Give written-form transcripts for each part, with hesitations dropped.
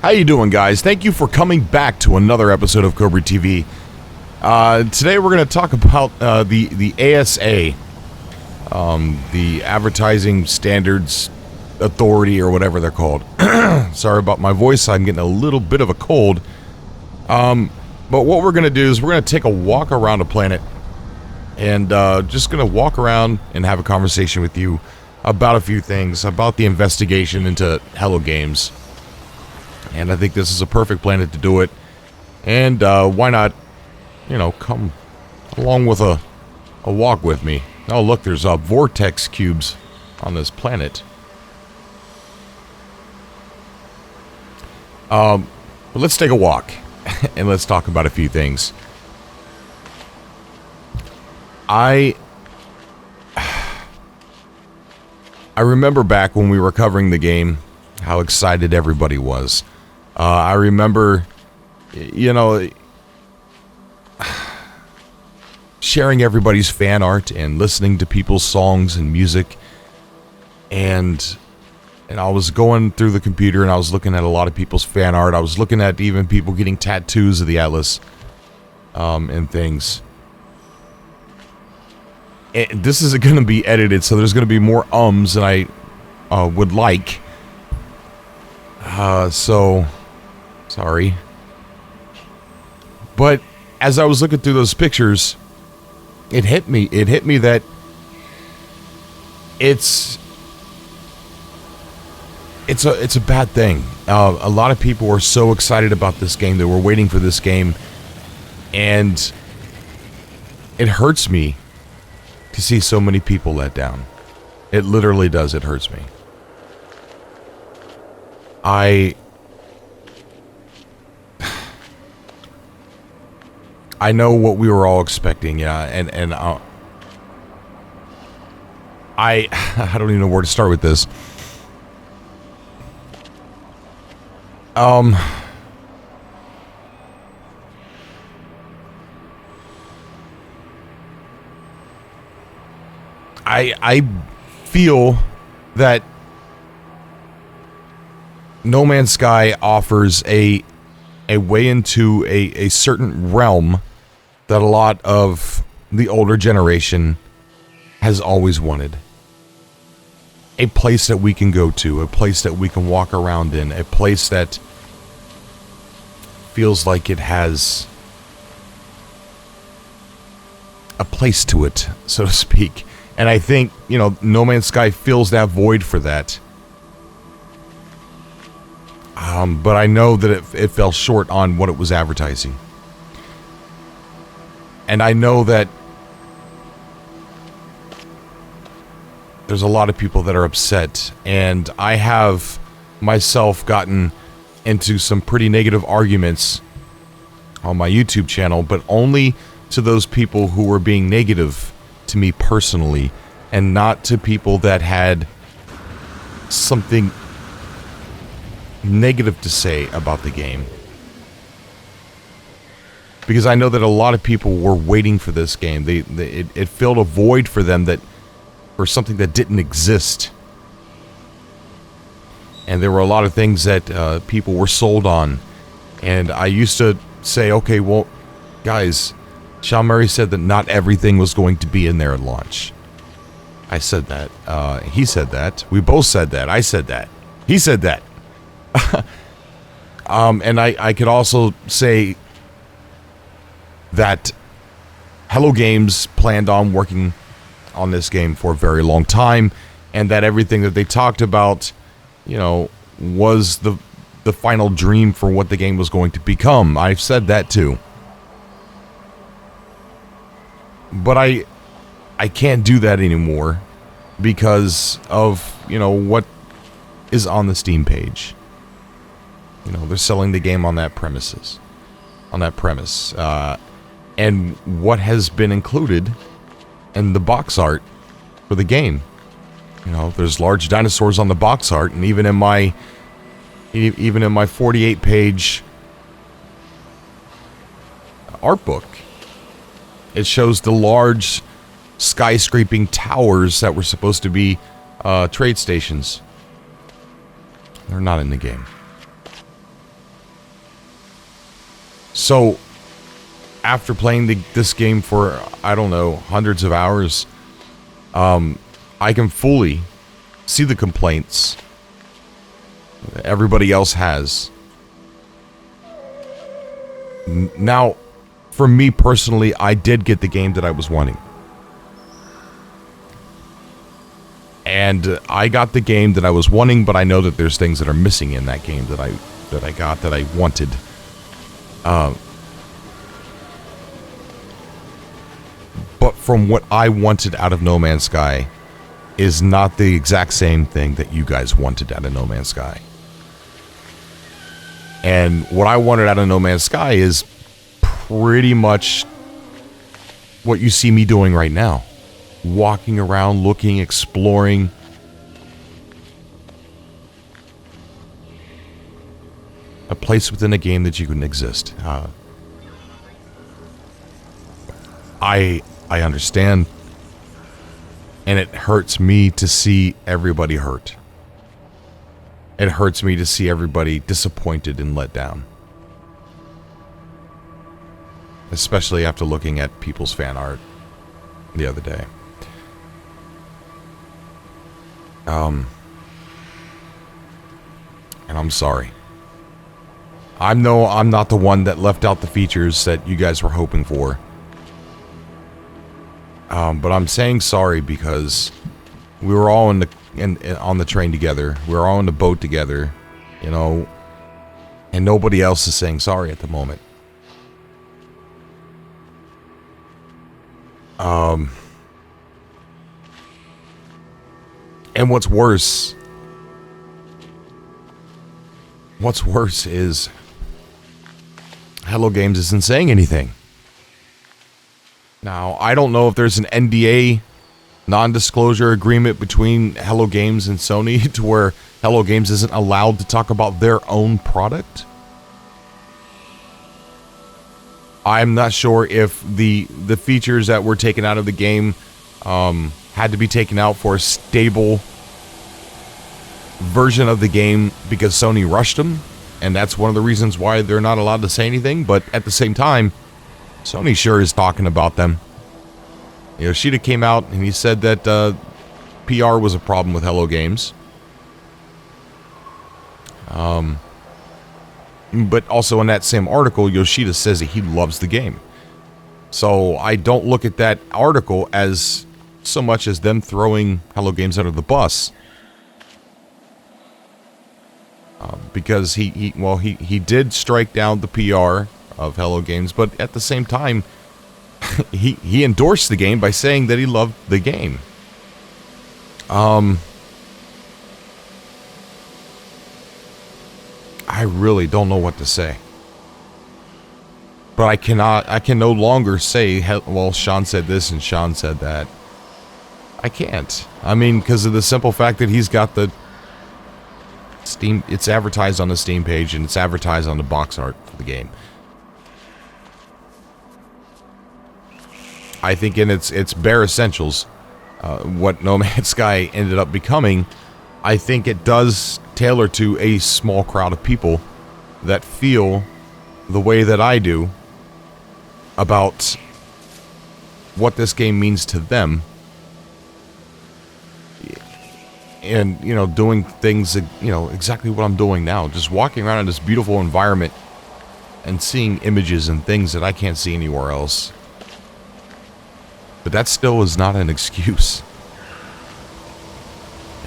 How you doing, guys? Thank you for coming back to another episode of Cobra TV. Today we're going to talk about the ASA, the Advertising Standards Authority, or whatever they're called. Sorry about my voice, I'm getting a little bit of a cold. But what we're going to do is we're going to take a walk around the planet, and just going to walk around and have a conversation with you about a few things, about the investigation into Hello Games. And I think this is a perfect planet to do it. And why not, you know, come along with a walk with me. Oh, look, there's vortex cubes on this planet. But let's take a walk and let's talk about a few things. I remember back when we were covering the game, how excited everybody was. I remember, you know, sharing everybody's fan art and listening to people's songs and music. And I was going through the computer and I was looking at a lot of people's fan art. I was looking at even people getting tattoos of the Atlas and things. And this is going to be edited, so there's going to be more ums than I would like. So, sorry. But as I was looking through those pictures, it hit me that it's a bad thing. A lot of people were so excited about this game. They were waiting for this game. And it hurts me to see so many people let down. It literally does. It hurts me. I know what we were all expecting, yeah, and I don't even know where to start with this. I feel that No Man's Sky offers a way into a certain realm that a lot of the older generation has always wanted. A place that we can go to, a place that we can walk around in, a place that feels like it has a place to it, so to speak. And I think, you know, No Man's Sky fills that void for that. But I know that it fell short on what it was advertising. And I know that there's a lot of people that are upset. And I have myself gotten into some pretty negative arguments on my YouTube channel, but only to those people who were being negative to me personally, and not to people that had something negative to say about the game. Because I know that a lot of people were waiting for this game. It filled a void for them, that for something that didn't exist. And there were a lot of things that people were sold on. And I used to say, okay, well, guys, Sean Murray said that not everything was going to be in there at launch. I said that. He said that. We both said that. I said that. He said that. And I could also say that Hello Games planned on working on this game for a very long time, and that everything that they talked about, you know, was the final dream for what the game was going to become. I've said that too. But I can't do that anymore because of, you know, what is on the Steam page. You know, they're selling the game on that premise. And what has been included in the box art for the game. You know, there's large dinosaurs on the box art, and even in my 48-page art book, it shows the large skyscraping towers that were supposed to be trade stations. They're not in the game. So, after playing this game for, I don't know, hundreds of hours, I can fully see the complaints everybody else has. Now, for me personally, I did get the game that I was wanting. And I got the game that I was wanting, but I know that there's things that are missing in that game that I got that I wanted. But from what I wanted out of No Man's Sky is not the exact same thing that you guys wanted out of No Man's Sky. And what I wanted out of No Man's Sky is pretty much what you see me doing right now. Walking around, looking, exploring. A place within a game that you can exist. I understand. And it hurts me to see everybody hurt. It hurts me to see everybody disappointed and let down. Especially after looking at people's fan art the other day. And I'm sorry. I know I'm not the one that left out the features that you guys were hoping for. But I'm saying sorry because we were all on the train together. We were all in the boat together, you know, and nobody else is saying sorry at the moment. And what's worse is Hello Games isn't saying anything. Now, I don't know if there's an NDA, non-disclosure agreement between Hello Games and Sony to where Hello Games isn't allowed to talk about their own product. I'm not sure if the features that were taken out of the game had to be taken out for a stable version of the game because Sony rushed them, and that's one of the reasons why they're not allowed to say anything. But at the same time, Sony sure is talking about them. Yoshida came out and he said that PR was a problem with Hello Games. But also in that same article, Yoshida says that he loves the game. So I don't look at that article as so much as them throwing Hello Games under the bus. Because he did strike down the PR of Hello Games, but at the same time, he endorsed the game by saying that he loved the game. I really don't know what to say. But I can no longer say, well, Sean said this and Sean said that. I can't. I mean, because of the simple fact that he's got the Steam, it's advertised on the Steam page and it's advertised on the box art for the game. I think in its bare essentials, what No Man's Sky ended up becoming, I think it does tailor to a small crowd of people that feel the way that I do about what this game means to them. And, you know, doing things, you know, exactly what I'm doing now. Just walking around in this beautiful environment and seeing images and things that I can't see anywhere else. But that still is not an excuse.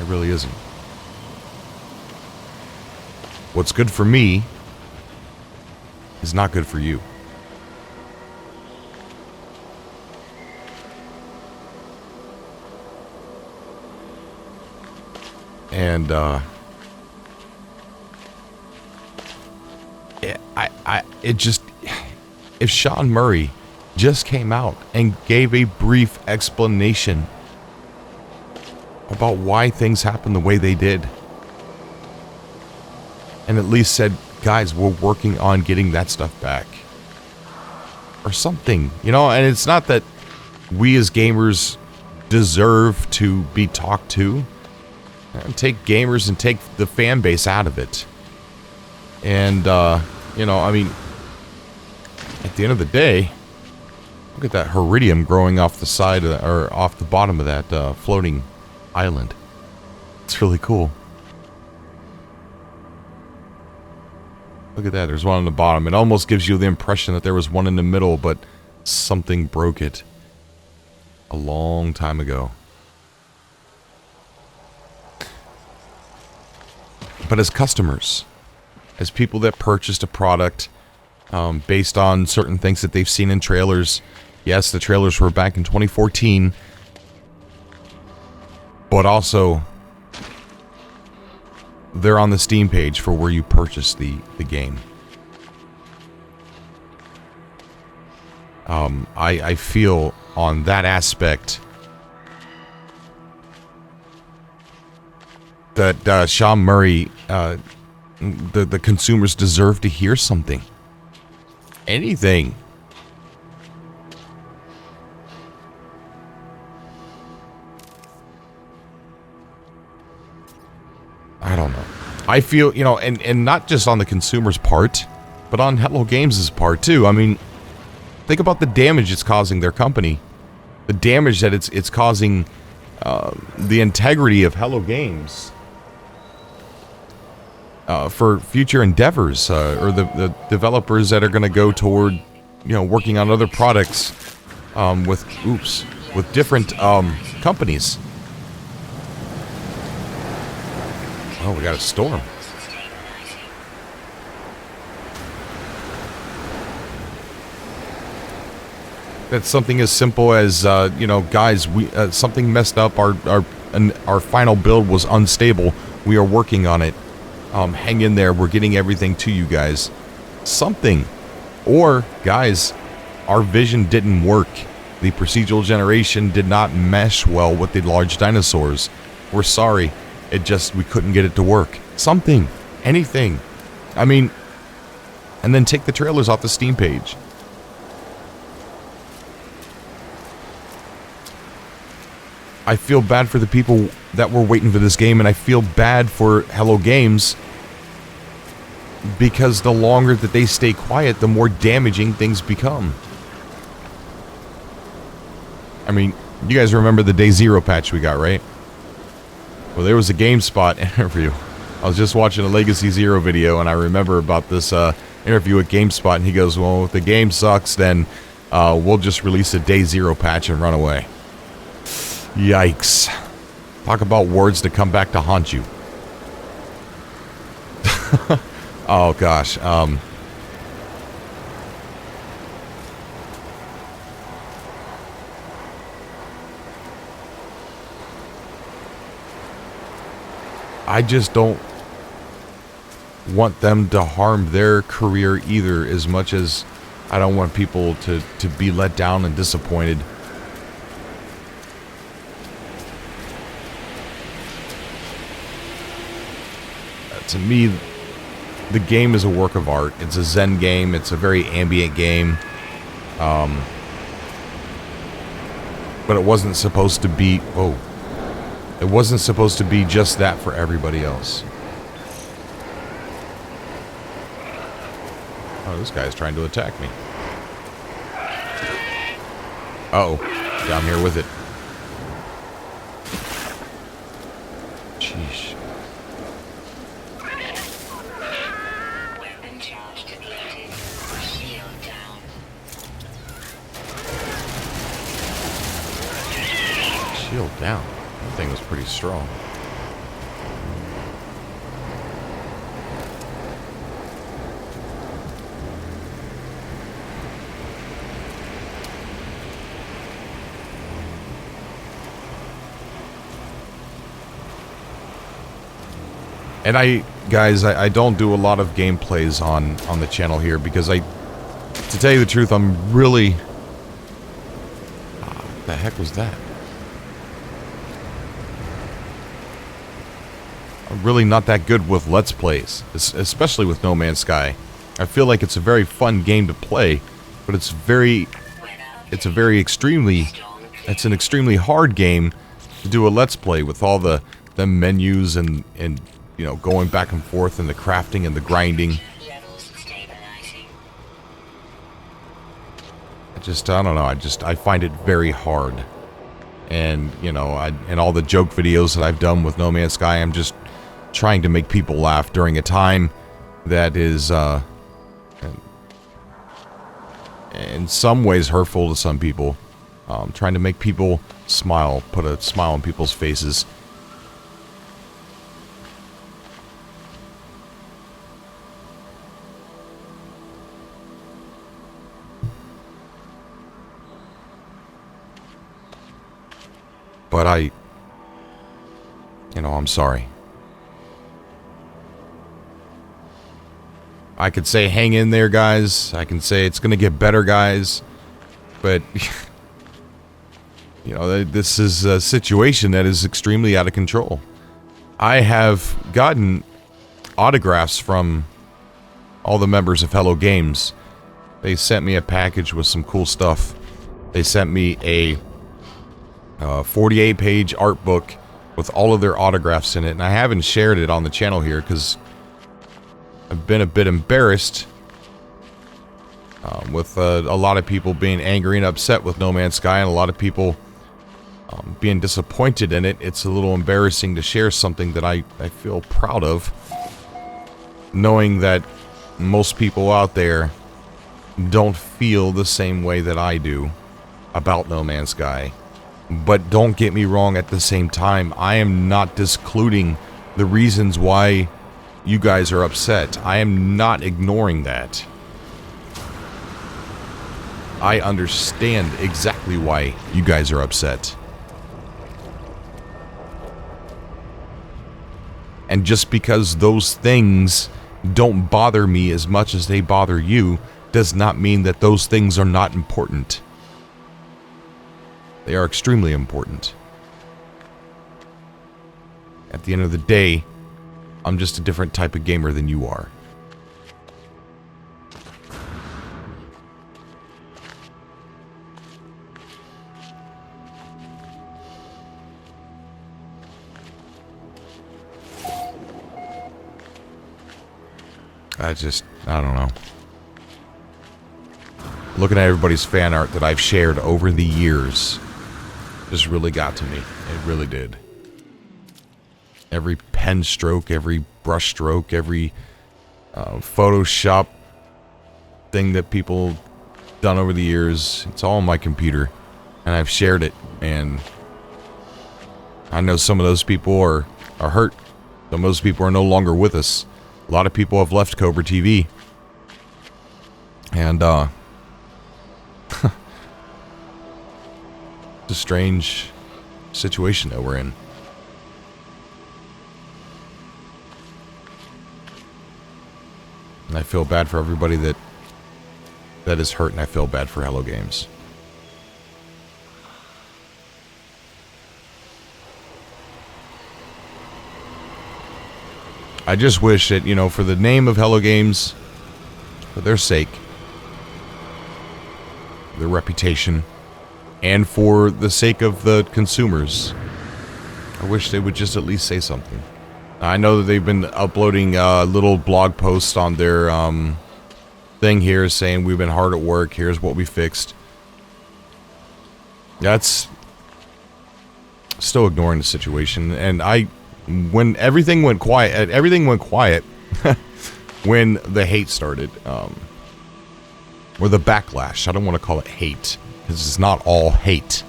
It really isn't. What's good for me is not good for you. And if Sean Murray just came out and gave a brief explanation about why things happened the way they did, and at least said, guys, we're working on getting that stuff back, or something, you know. And it's not that we as gamers deserve to be talked to. Take gamers and take the fan base out of it. And, you know, I mean, at the end of the day, look at that iridium growing off the side of or off the bottom of that floating island. It's really cool. Look at that. There's one on the bottom. It almost gives you the impression that there was one in the middle, but something broke it a long time ago. But as customers, as people that purchased a product based on certain things that they've seen in trailers, yes, the trailers were back in 2014, but also they're on the Steam page for where you purchased the game. I feel on that aspect that Sean Murray, the consumers deserve to hear something. Anything. I don't know. I feel, you know, and not just on the consumer's part, but on Hello Games' part too. I mean, think about the damage it's causing their company. The damage that it's causing the integrity of Hello Games for future endeavors, or the developers that are going to go toward, you know, working on other products with different companies. Oh, we got a storm. That's something as simple as, you know, guys, we something messed up. Our final build was unstable. We are working on it. Hang in there. We're getting everything to you guys. Something. Or, guys, our vision didn't work. The procedural generation did not mesh well with the large dinosaurs. We're sorry. We couldn't get it to work. Something. Anything. I mean, and then take the trailers off the Steam page. I feel bad for the people that were waiting for this game, and I feel bad for Hello Games because the longer that they stay quiet, the more damaging things become. I mean, you guys remember the Day Zero patch we got, right? Well, there was a GameSpot interview. I was just watching a Legacy Zero video, and I remember about this interview at GameSpot, and he goes, well, if the game sucks, then we'll just release a Day Zero patch and run away. Yikes. Talk about words to come back to haunt you. Oh, gosh. I just don't want them to harm their career either, as much as I don't want people to be let down and disappointed. To me, the game is a work of art. It's a Zen game. It's a very ambient game. But it wasn't supposed to be... Oh. It wasn't supposed to be just that for everybody else. Oh, this guy's trying to attack me. Uh-oh. Down here with it. Sheesh. Shield down. That thing was pretty strong. And I don't do a lot of gameplays on the channel here because to tell you the truth, I'm really... What the heck was that? I'm really not that good with Let's Plays, especially with No Man's Sky. I feel like it's a very fun game to play, but it's an extremely hard game to do a Let's Play with all the menus and you know, going back and forth and the crafting and the grinding. I don't know. I find it very hard. And, you know, and all the joke videos that I've done with No Man's Sky, I'm just trying to make people laugh during a time that is, in some ways hurtful to some people. Trying to make people smile, put a smile on people's faces. But I'm sorry. I could say hang in there, guys. I can say it's gonna get better, guys. But, you know, this is a situation that is extremely out of control. I have gotten autographs from all the members of Hello Games. They sent me a package with some cool stuff. They sent me a 48-page art book with all of their autographs in it, and I haven't shared it on the channel here because I've been a bit embarrassed with a lot of people being angry and upset with No Man's Sky, and a lot of people being disappointed in it. It's a little embarrassing to share something that I feel proud of, knowing that most people out there don't feel the same way that I do about No Man's Sky. But don't get me wrong, at the same time, I am not discluding the reasons why you guys are upset. I am not ignoring that. I understand exactly why you guys are upset. And just because those things don't bother me as much as they bother you, does not mean that those things are not important. They are extremely important. At the end of the day, I'm just a different type of gamer than you are. I don't know. Looking at everybody's fan art that I've shared over the years just really got to me. It really did. Every pen stroke, every brush stroke, every Photoshop thing that people done over the years, it's all on my computer, and I've shared it. And I know some of those people are hurt. Some of those people are no longer with us. A lot of people have left Cobra TV, and it's a strange situation that we're in. And I feel bad for everybody that is hurt, and I feel bad for Hello Games. I just wish that, you know, for the name of Hello Games, for their sake, their reputation, and for the sake of the consumers, I wish they would just at least say something. I know that they've been uploading little blog posts on their thing here saying we've been hard at work, here's what we fixed. That's still ignoring the situation. And when everything went quiet when the hate started, or the backlash. I don't want to call it hate, because it's not all hate.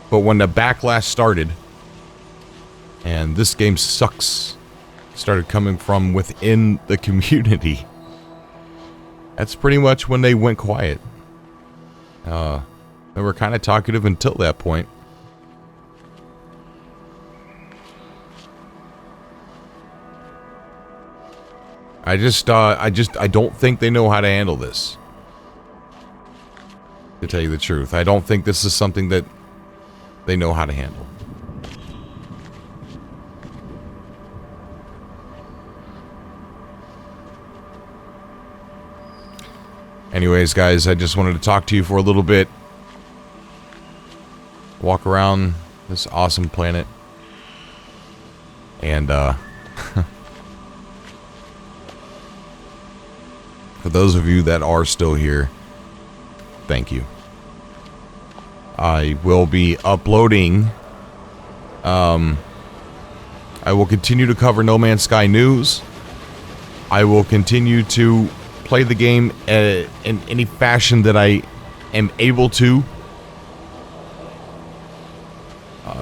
But when the backlash started, and this game sucks started coming from within the community, that's pretty much when they went quiet. They were kind of talkative until that point. I don't think they know how to handle this. To tell you the truth, I don't think this is something that they know how to handle. Anyways, guys, I just wanted to talk to you for a little bit. Walk around this awesome planet. And, for those of you that are still here, thank you. I will be uploading. I will continue to cover No Man's Sky news. I will continue to play the game in any fashion that I am able to.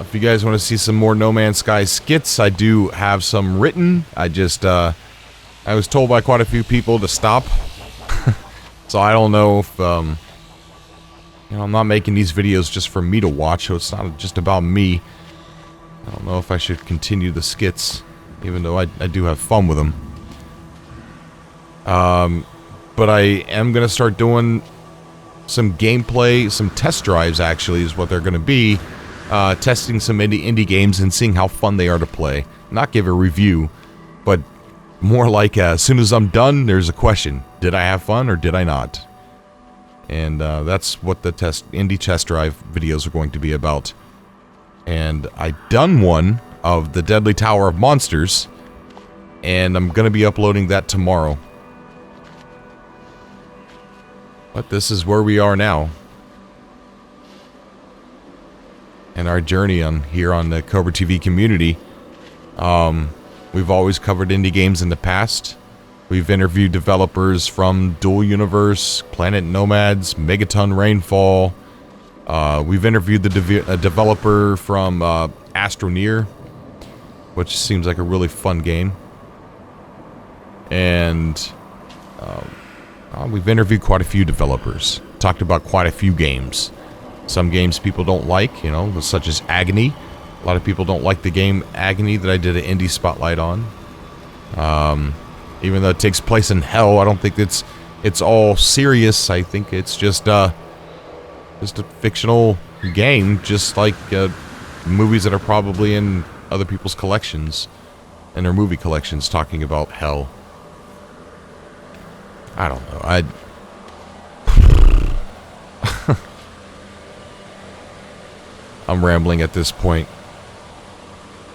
If you guys want to see some more No Man's Sky skits, I do have some written. I was told by quite a few people to stop. So I don't know if, I'm not making these videos just for me to watch, so it's not just about me. I don't know if I should continue the skits, even though I do have fun with them. But I am going to start doing some gameplay, some test drives actually is what they're going to be. Testing some indie games and seeing how fun they are to play. Not give a review, but more like as soon as I'm done, there's a question. Did I have fun or did I not? And that's what the indie test drive videos are going to be about. And I done one of the Deadly Tower of Monsters, and I'm going to be uploading that tomorrow. But this is where we are now. And our journey here on the Cobra TV community. We've always covered indie games in the past. We've interviewed developers from Dual Universe, Planet Nomads, Megaton Rainfall. We've interviewed the developer from Astroneer, which seems like a really fun game. And we've interviewed quite a few developers. Talked about quite a few games. Some games people don't like, such as Agony. A lot of people don't like the game Agony that I did an indie spotlight on. Even though it takes place in hell, I don't think it's all serious. I think it's just a fictional game, just like movies that are probably in other people's collections, in their movie collections, talking about hell. I don't know. I'm rambling at this point.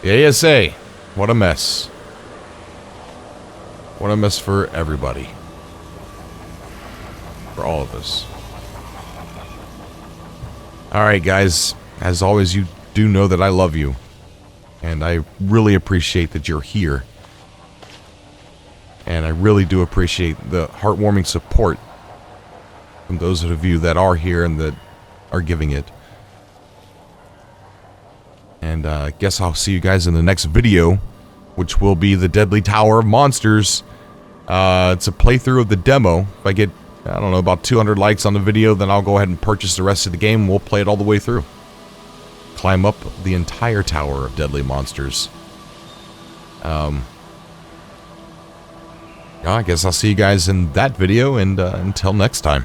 The ASA, what a mess. What a mess for everybody. For all of us. Alright guys, as always, you do know that I love you. And I really appreciate that you're here. And I really do appreciate the heartwarming support from those of you that are here and that are giving it. And I guess I'll see you guys in the next video, which will be the Deadly Tower of Monsters. It's a playthrough of the demo. If I get, I don't know, about 200 likes on the video, then I'll go ahead and purchase the rest of the game and we'll play it all the way through. Climb up the entire tower of deadly monsters. I guess I'll see you guys in that video, and until next time.